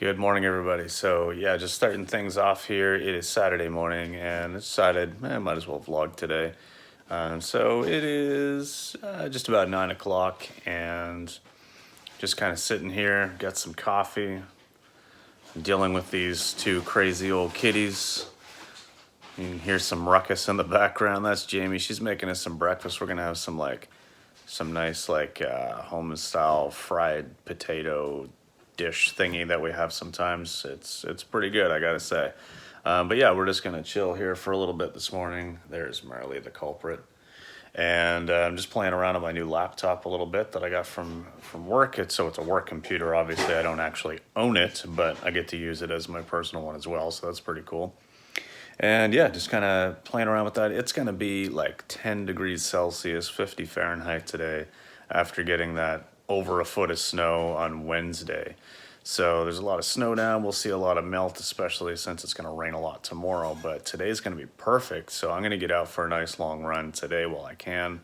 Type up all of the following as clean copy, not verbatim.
Good morning, everybody. So yeah, just starting things off here. It is Saturday morning, and I decided I might as well vlog today. So it is just about 9 o'clock, and just kind of sitting here, got some coffee, dealing with these two crazy old kitties. You can hear some ruckus in the background. That's Jamie. She's making us some breakfast. We're gonna have some nice home style fried potato dish thingy that we have sometimes. It's pretty good, I gotta say. But yeah, we're just gonna chill here for a little bit this morning. There's Marley, the culprit. And I'm just playing around on my new laptop a little bit that I got from work. It's a work computer. Obviously, I don't actually own it, but I get to use it as my personal one as well, so that's pretty cool. And yeah, just kind of playing around with that. It's going to be like 10 degrees Celsius, 50 Fahrenheit today after getting that over a foot of snow on Wednesday. So there's a lot of snow down. We'll see a lot of melt, especially since it's going to rain a lot tomorrow. But today's going to be perfect. So I'm going to get out for a nice long run today while I can.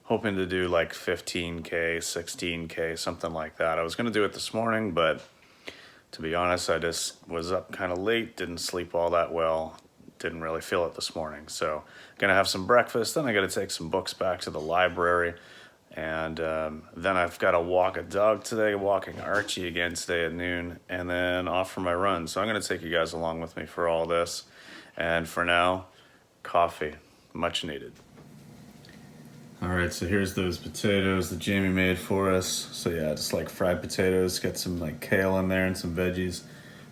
Hoping to do like 15K, 16K, something like that. I was going to do it this morning, but to be honest, I just was up kind of late, didn't sleep all that well. Didn't really feel it this morning. So gonna have some breakfast, then I gotta take some books back to the library, and then I've got to walk a dog today, walking Archie again today at noon, and then off for my run. So I'm gonna take you guys along with me for all this, and for now, coffee, much needed. All right, so here's those potatoes that Jamie made for us. So yeah, just like fried potatoes, get some like kale in there and some veggies.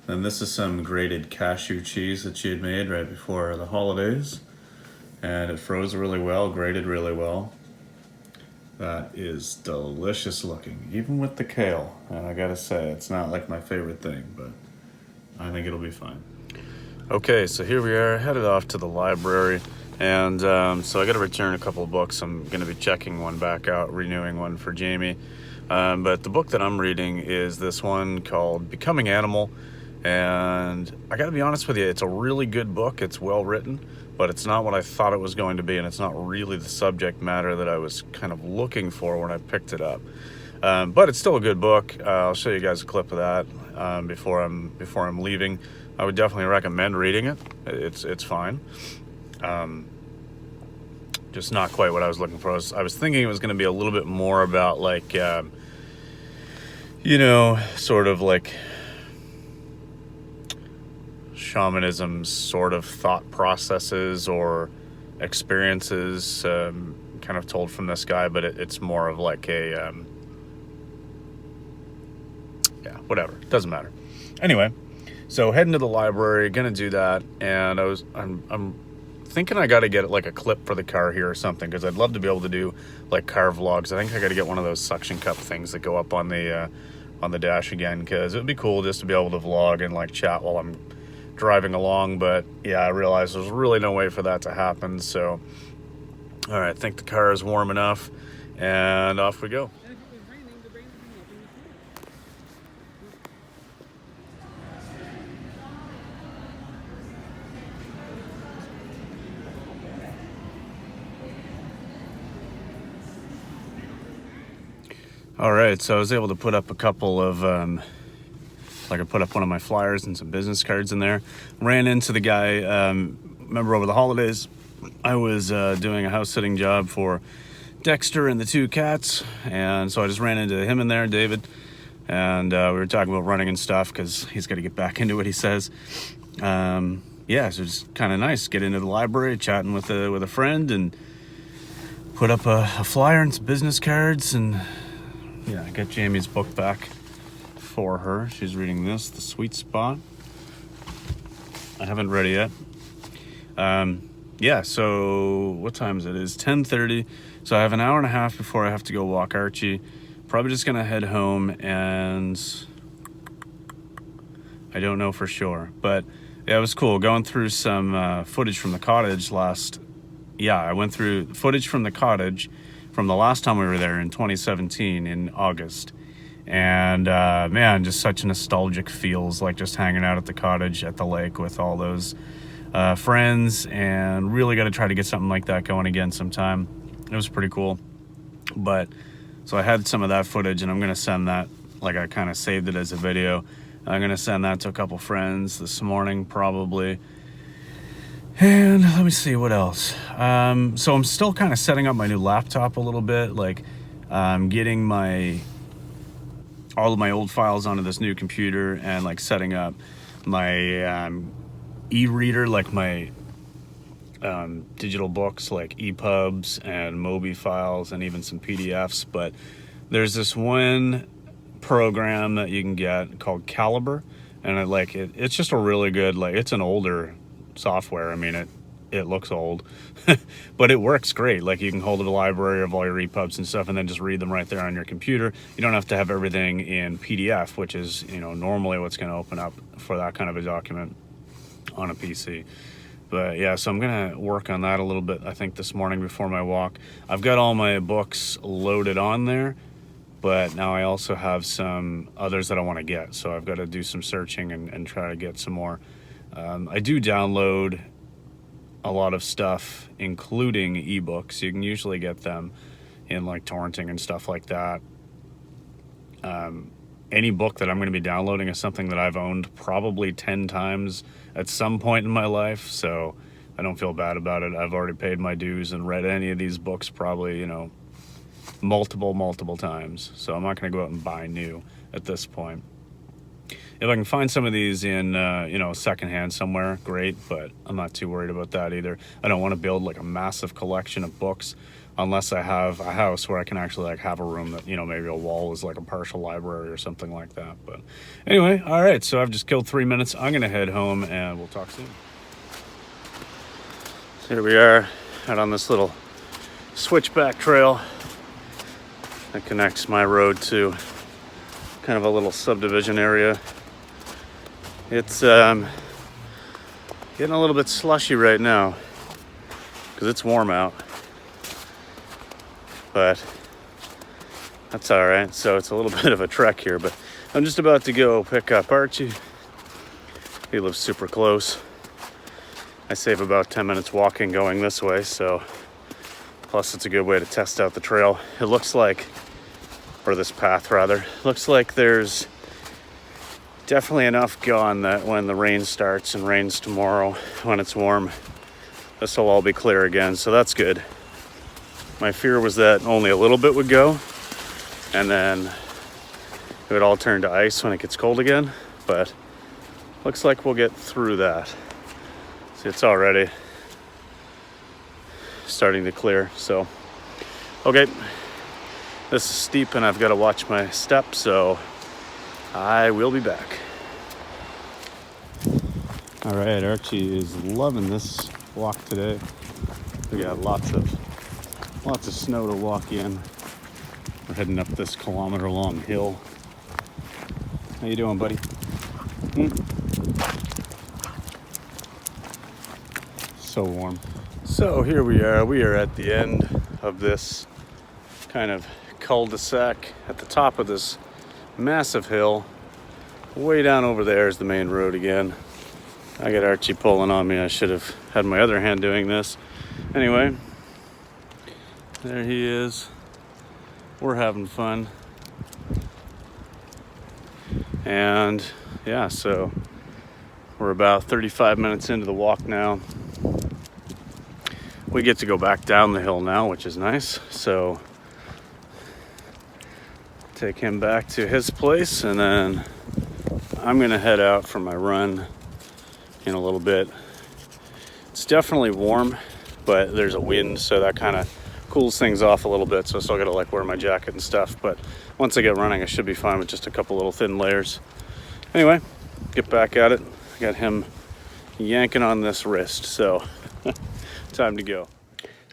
Then this is some grated cashew cheese that she had made right before the holidays. And it froze really well, grated really well. That is delicious looking, even with the kale. And I gotta say, it's not like my favorite thing, but I think it'll be fine. Okay, so here we are, headed off to the library. And so I gotta return a couple of books. I'm gonna be checking one back out, renewing one for Jamie. But the book that I'm reading is this one called Becoming Animal. And I gotta be honest with you, it's a really good book. It's well written, but it's not what I thought it was going to be, and it's not really the subject matter that I was kind of looking for when I picked it up. But it's still a good book. I'll show you guys a clip of that before I'm leaving. I would definitely recommend reading it. It's fine. Just not quite what I was looking for. I was thinking it was going to be a little bit more about like, sort of like shamanism sort of thought processes or experiences kind of told from this guy, but it's more of like a whatever, doesn't matter. Anyway, so heading to the library, gonna do that, and I'm thinking I got to get like a clip for the car here or something, because I'd love to be able to do like car vlogs. I think I got to get one of those suction cup things that go up on the dash again, because it would be cool just to be able to vlog and like chat while I'm driving along. But yeah, I realized there's really no way for that to happen. So all right, I think the car is warm enough, and off we go. All right, so I was able to put up a couple of I put up one of my flyers and some business cards in there. Ran into the guy, remember over the holidays, I was doing a house sitting job for Dexter and the two cats. And so I just ran into him in there, David. And we were talking about running and stuff, because he's got to get back into it, he says. So it's kind of nice. Get into the library, chatting with a friend, and put up a flyer and some business cards. And yeah, I got Jamie's book back for her. She's reading this, The Sweet Spot. I haven't read it yet. So what time is it? It's 10:30. So I have an hour and a half before I have to go walk Archie. Probably just gonna head home, and I don't know for sure. But yeah, it was cool going through some footage from the cottage I went through footage from the cottage from the last time we were there in 2017 in August. And man, just such nostalgic feels, like just hanging out at the cottage at the lake with all those friends, and really got to try to get something like that going again sometime. It was pretty cool. But so I had some of that footage, and I'm going to send that, like I kind of saved it as a video. I'm gonna send that to a couple friends this morning probably. And let me see what else. So I'm still kind of setting up my new laptop a little bit, like getting all of my old files onto this new computer, and like setting up my e-reader, like my digital books like EPUBs and MOBI files and even some PDFs. But there's this one program that you can get called Caliber, and it's just a really good, like, it's an older software. I mean, it looks old, but it works great. Like, you can hold a library of all your EPUBs and stuff and then just read them right there on your computer. You don't have to have everything in PDF, which is, you know, normally what's going to open up for that kind of a document on a PC. But yeah, so I'm gonna work on that a little bit, I think, this morning before my walk. I've got all my books loaded on there, but now I also have some others that I want to get, so I've got to do some searching and try to get some more. I do download a lot of stuff, including ebooks. You can usually get them in like torrenting and stuff like that. Any book that I'm going to be downloading is something that I've owned probably 10 times at some point in my life, so I don't feel bad about it. I've already paid my dues and read any of these books probably, you know, multiple times, so I'm not going to go out and buy new at this point. If I can find some of these in you know, secondhand somewhere, great, but I'm not too worried about that either. I don't want to build like a massive collection of books unless I have a house where I can actually like have a room that, you know, maybe a wall is like a partial library or something like that. But anyway, all right, so I've just killed 3 minutes. I'm gonna head home and we'll talk soon. So here we are out on this little switchback trail that connects my road to kind of a little subdivision area. It's getting a little bit slushy right now because it's warm out, but that's all right. So it's a little bit of a trek here, but I'm just about to go pick up Archie. He lives super close. I save about 10 minutes walking going this way, so plus it's a good way to test out the trail. It looks like, or this path rather, looks like there's definitely enough gone that when the rain starts and rains tomorrow, when it's warm, this will all be clear again, so that's good. My fear was that only a little bit would go, and then it would all turn to ice when it gets cold again, but looks like we'll get through that. See, it's already starting to clear, so okay. This is steep and I've got to watch my step, so I will be back. All right, Archie is loving this walk today. We got lots of snow to walk in. We're heading up this kilometer-long hill. How you doing, buddy? So warm. So here we are. We are at the end of this kind of cul-de-sac at the top of this massive hill. Way down over there is the main road again. I got Archie pulling on me. I should have had my other hand doing this. Anyway, there he is. We're having fun. And yeah, so we're about 35 minutes into the walk now. We get to go back down the hill now, which is nice. So take him back to his place, and then I'm gonna head out for my run in a little bit. It's definitely warm, but there's a wind, so that kind of cools things off a little bit, so I still gotta like wear my jacket and stuff, but once I get running I should be fine with just a couple little thin layers. Anyway, get back at it. I got him yanking on this wrist, so time to go.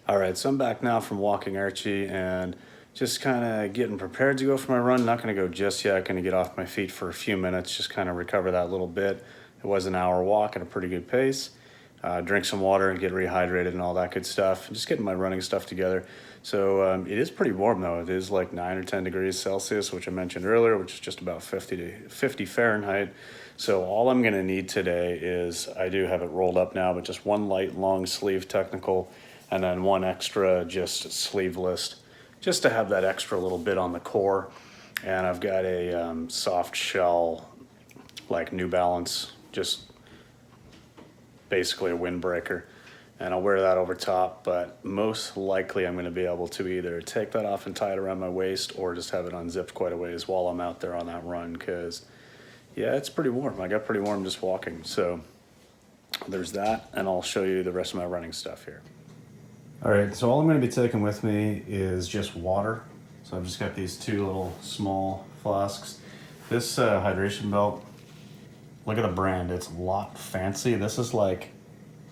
All right, so I'm back now from walking Archie and just kind of getting prepared to go for my run. Not going to go just yet. Going to get off my feet for a few minutes, just kind of recover that little bit. It was an hour walk at a pretty good pace. Drink some water and get rehydrated and all that good stuff. Just getting my running stuff together. So it is pretty warm though. It is like 9 or 10 degrees Celsius, which I mentioned earlier, which is just about 50 Fahrenheit. So all I'm going to need today is, I do have it rolled up now, but just one light long sleeve technical and then one extra just sleeveless, just to have that extra little bit on the core. And I've got a soft shell like New Balance, just basically a windbreaker. And I'll wear that over top, but most likely I'm going to be able to either take that off and tie it around my waist or just have it unzipped quite a ways while I'm out there on that run, because yeah, it's pretty warm. I got pretty warm just walking. So there's that, and I'll show you the rest of my running stuff here. All right, so all I'm going to be taking with me is just water. So I've just got these two little small flasks. This hydration belt, look at the brand. It's a lot fancy. This is like,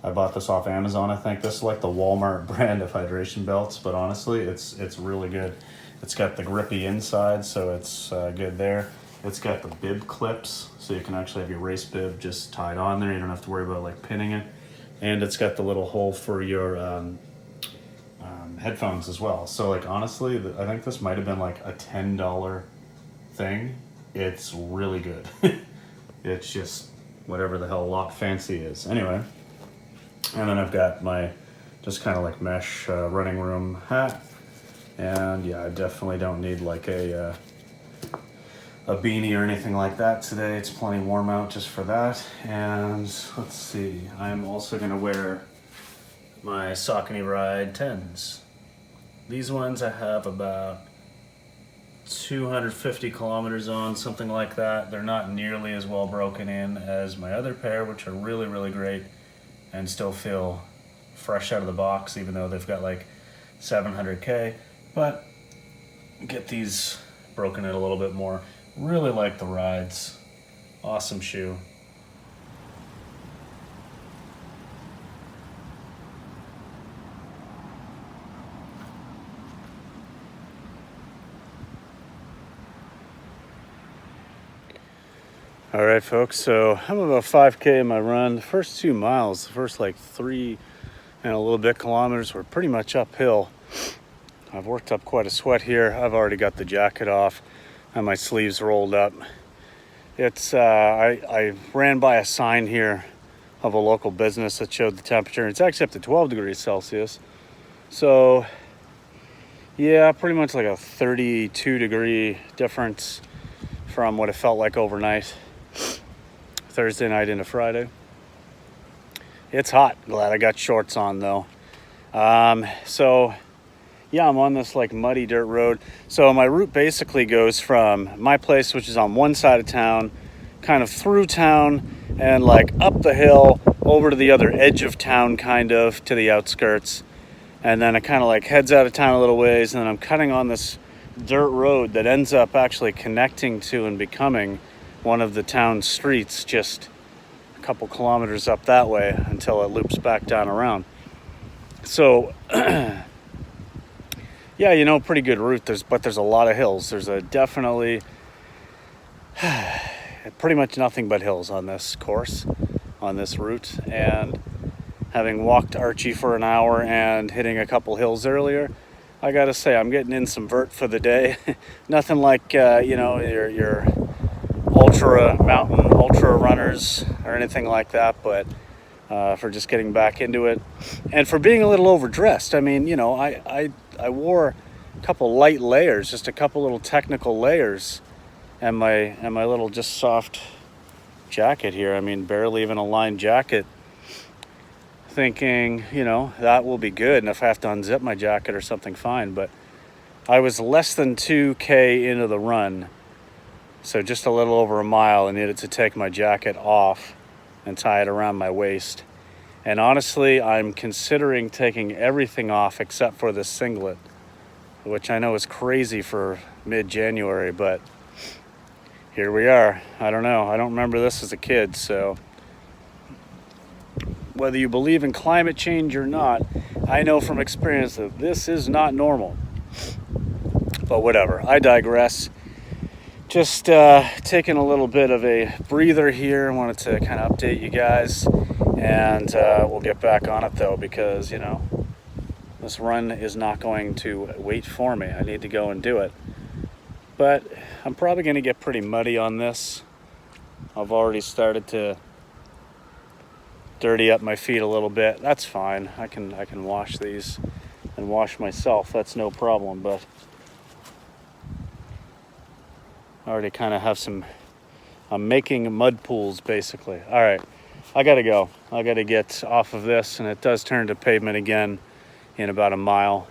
I bought this off Amazon, I think. This is like the Walmart brand of hydration belts, but honestly, it's really good. It's got the grippy inside, so it's good there. It's got the bib clips, so you can actually have your race bib just tied on there. You don't have to worry about like pinning it. And it's got the little hole for your headphones as well. So like honestly, I think this might have been like a $10 thing. It's really good. It's just whatever the hell a lot fancy is. Anyway, and then I've got my just kind of like mesh running room hat. And yeah, I definitely don't need like a beanie or anything like that today. It's plenty warm out just for that. And let's see, I'm also gonna wear my Saucony Ride 10s. These ones I have about 250 kilometers on, something like that. They're not nearly as well broken in as my other pair, which are really, really great and still feel fresh out of the box, even though they've got like 700K. But get these broken in a little bit more. Really like the Rides. Awesome shoe. All right, folks, so I'm about 5K in my run. The first 2 miles, the first like 3 and a little bit kilometers were pretty much uphill. I've worked up quite a sweat here. I've already got the jacket off and my sleeves rolled up. It's I ran by a sign here of a local business that showed the temperature. It's actually up to 12 degrees Celsius. So yeah, pretty much like a 32 degree difference from what it felt like overnight. Thursday night into Friday. It's hot. Glad I got shorts on though. So yeah, I'm on this like muddy dirt road. So my route basically goes from my place, which is on one side of town, kind of through town and like up the hill over to the other edge of town, kind of to the outskirts. And then it kind of like heads out of town a little ways, and then I'm cutting on this dirt road that ends up actually connecting to and becoming one of the town streets, just a couple kilometers up that way until it loops back down around. So yeah, you know, pretty good route. But there's a lot of hills. There's a definitely pretty much nothing but hills on this course, on this route. And having walked Archie for an hour and hitting a couple hills earlier, I gotta say I'm getting in some vert for the day. Nothing like you know, your ultra mountain ultra runners or anything like that, but for just getting back into it and for being a little overdressed. I mean, you know, I wore a couple light layers, just a couple little technical layers, and my little just soft jacket here. I mean, barely even a lined jacket, thinking, you know, that will be good, and if I have to unzip my jacket or something, fine. But I was less than 2K into the run, so just a little over a mile, and needed to take my jacket off and tie it around my waist. And honestly, I'm considering taking everything off except for this singlet, which I know is crazy for mid-January, but here we are. I don't know. I don't remember this as a kid, so whether you believe in climate change or not, I know from experience that this is not normal. But whatever, I digress. Just taking a little bit of a breather here. I wanted to kind of update you guys, and we'll get back on it though, because, you know, this run is not going to wait for me. I need to go and do it. But I'm probably going to get pretty muddy on this. I've already started to dirty up my feet a little bit. That's fine. I can wash these and wash myself. That's no problem. But I already kind of have some I'm making mud pools, basically. All right, I gotta go. I gotta get off of this, and it does turn to pavement again in about a mile.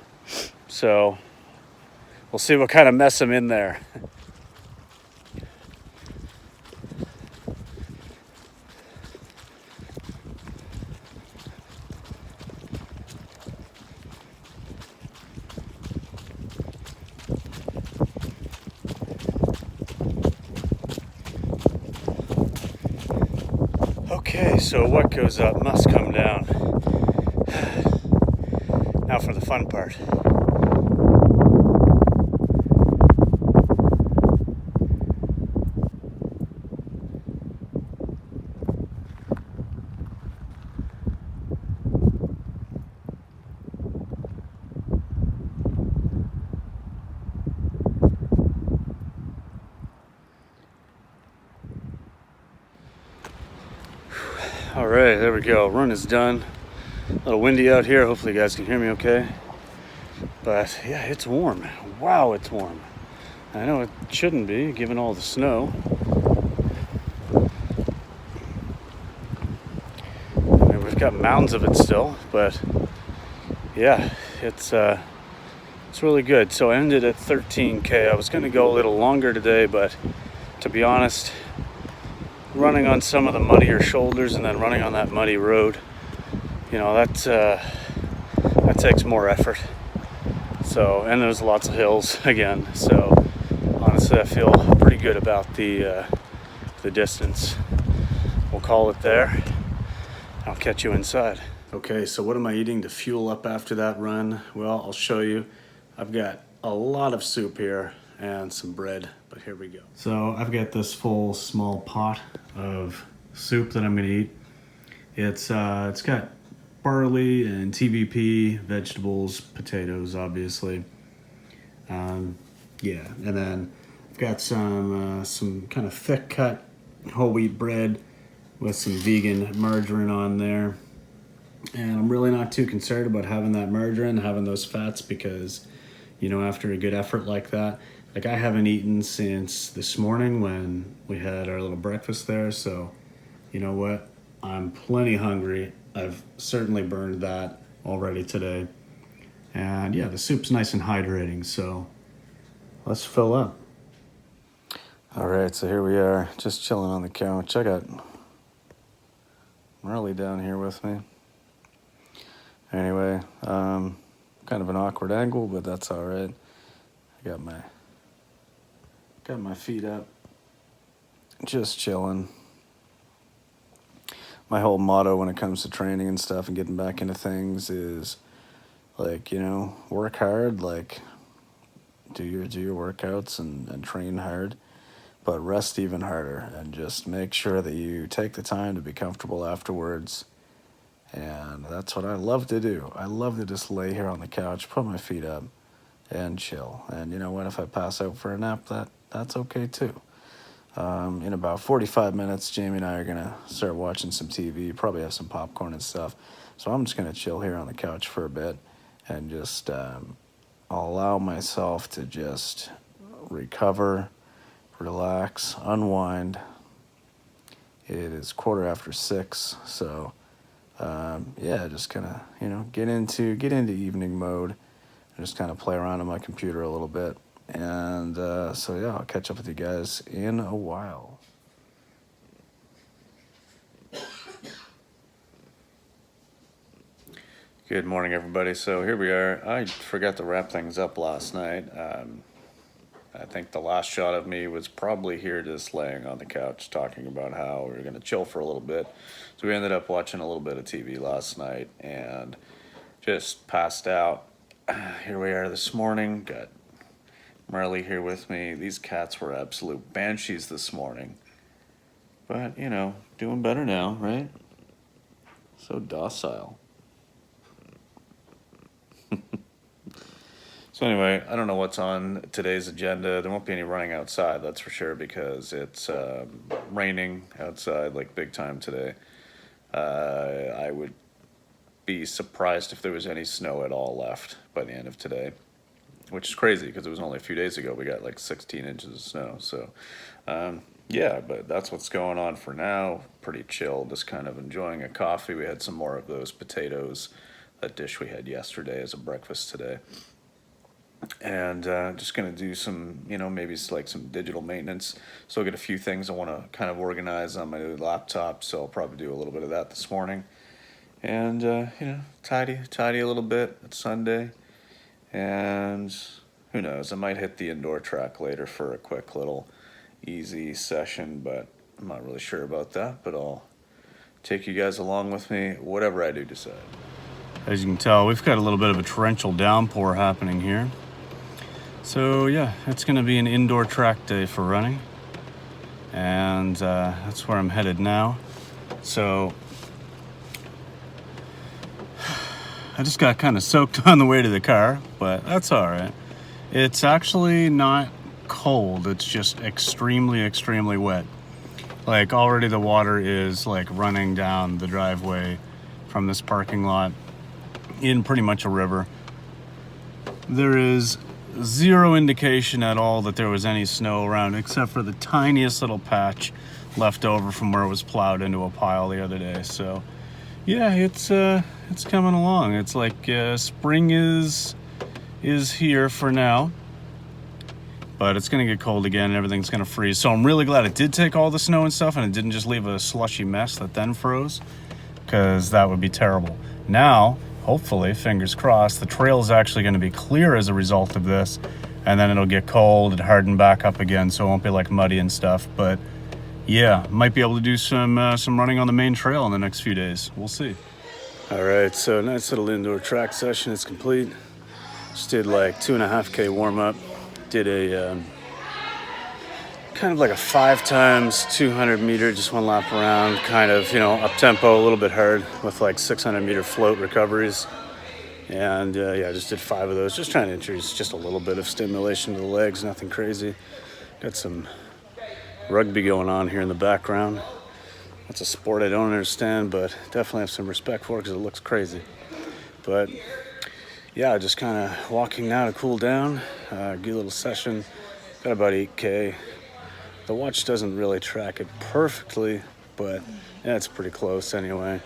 So we'll see what kind of mess I'm in there. Okay, so what goes up must come down. Now for the fun part. All right, there we go. Run is done. A little windy out here. Hopefully you guys can hear me okay. But yeah, it's warm. Wow, it's warm. I know it shouldn't be, given all the snow. I mean, we've got mounds of it still, but yeah, it's really good. So I ended at 13K. I was gonna go a little longer today, but to be honest, running on some of the muddier shoulders and then running on that muddy road, you know, that takes more effort. So, and there's lots of hills again. So honestly, I feel pretty good about the distance. We'll call it there. I'll catch you inside. Okay, so what am I eating to fuel up after that run? Well, I'll show you. I've got a lot of soup here and some bread, but here we go. So I've got this full small pot of soup that I'm gonna eat. It's got barley and TVP, vegetables, potatoes, obviously. Yeah, and then I've got some kind of thick cut whole wheat bread with some vegan margarine on there. And I'm really not too concerned about having that margarine, having those fats, because, you know, after a good effort like that, like I haven't eaten since this morning when we had our little breakfast there. So, you know what? I'm plenty hungry. I've certainly burned that already today. And yeah, the soup's nice and hydrating, so let's fill up. All right, so here we are, just chilling on the couch. I got Marley down here with me. Anyway, kind of an awkward angle, but that's all right. I got my feet up, just chilling. My whole motto when it comes to training and stuff and getting back into things is, like, you know, work hard, like do your workouts and train hard, but rest even harder, and just make sure that you take the time to be comfortable afterwards. And that's what I love to do. I love to just lay here on the couch, put my feet up, and chill. And you know what? If I pass out for a nap, that's okay too. In about 45 minutes, Jamie and I are gonna start watching some TV, probably have some popcorn and stuff. So I'm just gonna chill here on the couch for a bit and just I'll allow myself to just recover, relax, unwind. It is 6:15, so yeah, just kind of, you know, get into evening mode and just kind of play around on my computer a little bit. And so yeah, I'll catch up with you guys in a while. Good morning, everybody. So here we are. I forgot to wrap things up last night. I think the last shot of me was probably here just laying on the couch talking about how we were going to chill for a little bit. So we ended up watching a little bit of TV last night and just passed out. Here we are this morning. Got Marley here with me. These cats were absolute banshees this morning. But, you know, doing better now, right? So docile. So anyway, I don't know what's on today's agenda. There won't be any running outside, that's for sure, because it's raining outside like big time today. I would be surprised if there was any snow at all left by the end of today, which is crazy because it was only a few days ago we got like 16 inches of snow. So yeah, but that's what's going on for now. Pretty chill, just kind of enjoying a coffee. We had some more of those potatoes, that dish we had yesterday as a breakfast today. And just gonna do some, maybe it's like some digital maintenance. So I'll get a few things I want to kind of organize on my new laptop. So I'll probably do a little bit of that this morning, and tidy a little bit. It's Sunday, and who knows? I might hit the indoor track later for a quick little easy session, but I'm not really sure about that. But I'll take you guys along with me, whatever I do decide. As you can tell, we've got a little bit of a torrential downpour happening here. So yeah, it's going to be an indoor track day for running, and that's where I'm headed now. So I just got kind of soaked on the way to the car, but that's all right. It's actually not cold, it's just extremely wet. Like already the water is like running down the driveway from this parking lot in pretty much a river. There is zero indication at all that there was any snow around, except for the tiniest little patch left over from where it was plowed into a pile the other day. So yeah, it's coming along. It's like spring is here for now, but it's gonna get cold again and everything's gonna freeze. So I'm really glad it did take all the snow and stuff and it didn't just leave a slushy mess that then froze, because that would be terrible. Now hopefully, fingers crossed, the trail is actually going to be clear as a result of this, and then it'll get cold and harden back up again, so it won't be like muddy and stuff. But yeah, might be able to do some running on the main trail in the next few days. We'll see. All right, so nice little indoor track session is complete. Just did like 2.5K warm up. Did a kind of like a 5 times 200 meter, just one lap around, kind of, up tempo, a little bit hard with like 600 meter float recoveries. And yeah, I just did 5 of those, just trying to introduce just a little bit of stimulation to the legs, nothing crazy. Got some rugby going on here in the background. That's a sport I don't understand, but definitely have some respect for it because it looks crazy. But yeah, just kind of walking now to cool down, good little session. Got about 8K. The watch doesn't really track it perfectly, but yeah, it's pretty close anyway.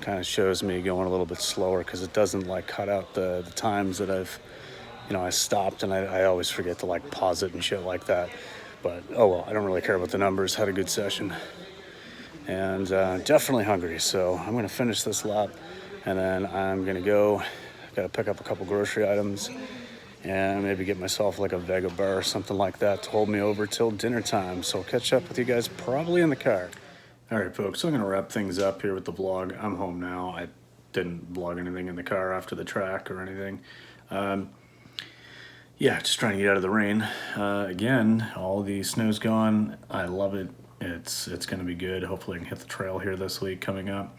Kind of shows me going a little bit slower because it doesn't like cut out the times that I stopped, and I always forget to like pause it and shit like that. But oh well, I don't really care about the numbers. Had a good session, and definitely hungry. So I'm gonna finish this lap, and then I'm gonna go. Gotta pick up a couple grocery items, and maybe get myself like a Vega bar or something like that to hold me over till dinner time. So I'll catch up with you guys probably in the car. All right, folks, so I'm gonna wrap things up here with the vlog. I'm home now. I didn't vlog anything in the car after the track or anything. Yeah, just trying to get out of the rain. Again, all the snow's gone. I love it. It's gonna be good. Hopefully I can hit the trail here this week coming up.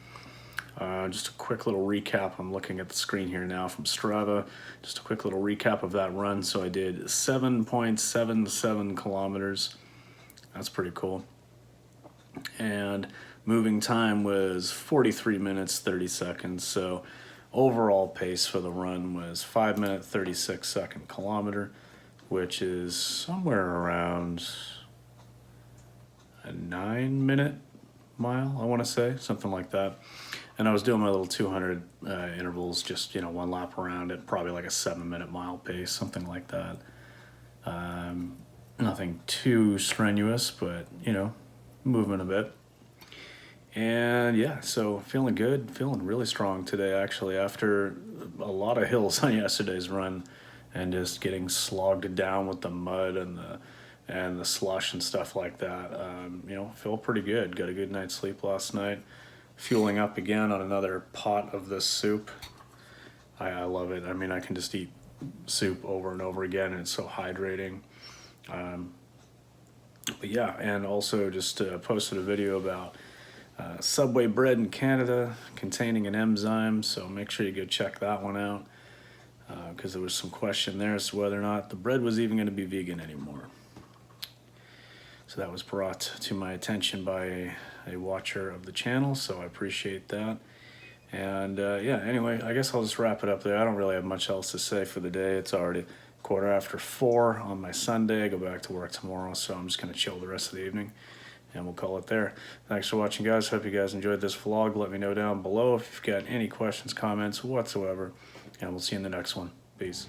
Just a quick little recap. I'm looking at the screen here now from Strava. Just a quick little recap of that run. So I did 7.77 kilometers. That's pretty cool. And moving time was 43 minutes, 30 seconds. So overall pace for the run was 5 minute, 36 second kilometer, which is somewhere around a 9-minute mile, I want to say, something like that. And I was doing my little 200 intervals, just, one lap around at probably like a 7-minute mile pace, something like that. Nothing too strenuous, but, moving a bit. And yeah, so feeling good, feeling really strong today, actually, after a lot of hills on yesterday's run and just getting slogged down with the mud and the slush and stuff like that. Feel pretty good. Got a good night's sleep last night. Fueling up again on another pot of this soup. I love it. I mean, I can just eat soup over and over again, and it's so hydrating. But yeah, and also just posted a video about Subway bread in Canada containing an enzyme, so make sure you go check that one out, because there was some question there as to whether or not the bread was even going to be vegan anymore. So that was brought to my attention by a watcher of the channel, so I appreciate that. And yeah, anyway, I guess I'll just wrap it up there. I don't really have much else to say for the day. It's already 4:15 on my Sunday. I go back to work tomorrow, so I'm just going to chill the rest of the evening, and we'll call it there. Thanks for watching, guys. Hope you guys enjoyed this vlog. Let me know down below if you've got any questions, comments whatsoever, and we'll see you in the next one. Peace.